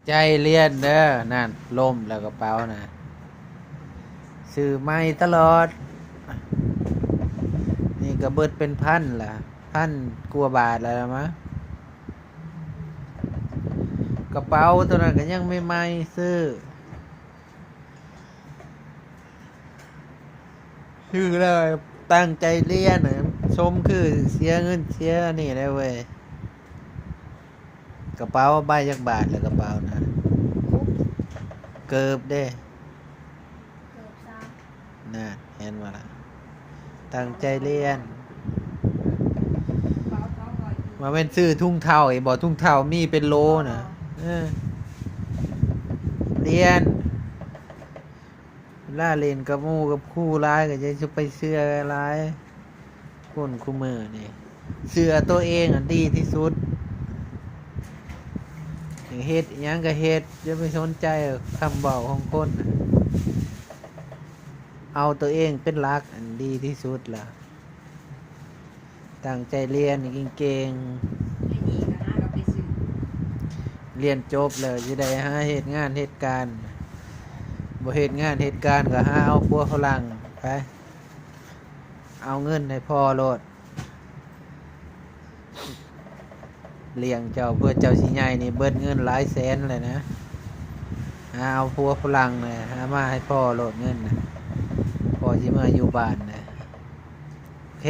ใจเรียนเด้อนั่นล่มแล้วกระเป๋านะซื้อใหม่ตลอดนี่ก็เบิดเป็นพันล่ะพันกว่าบาทแล้วล่ะมั้งกระเป๋าตัวนั้นก็ยังไม่ใหม่ซื้อเลยตั้งใจเรียนนะชมคือเสียเงินเสียนี่ได้เว้ยกระเป๋าใบจักบาทแล้วกระเป๋านะเกือบเด้เกือบสามน่ะเห็นว่าล่ะตั้งใจเรียนเป๋า200อีกมาเป็นซื้อทุ่งเท่าไอ้บ่ทุ่งเท่ามีเป็นโลนะเออเรียนล่าเล่นกับหมู่กับคู่ร้ายก็จะไปเสื้อร้ายคนคู่มือนี่เสื้อตัวเองอ่ะดีที่สุดอย่างเฮ็ดอิหยังก็เฮ็ดอย่าไปสนใจคำเว้าของคนน่ะเอาตัวเองเป็นหลักอันดีที่สุดล่ะตั้งใจเรียนเก่งไอ้นี่ก็หาก็ไปซื้อๆเรียนจบแล้วจะได้หาเฮ็ดงานเฮ็ดการบ่เฮ็ดงานเฮ็ดการก็หาเอาผัวฝรั่งไปเอาเงินให้พ่อโลดเลี้ยงเจ้าเพื่อเจ้าสิใหญ่นี่เบิดเงินหลายแสนเลยนะหาเอาผัวฝรั่งเลยหามาให้พ่อโลดเงินนะพ่อสิมาอยู่บ้านนะโอเค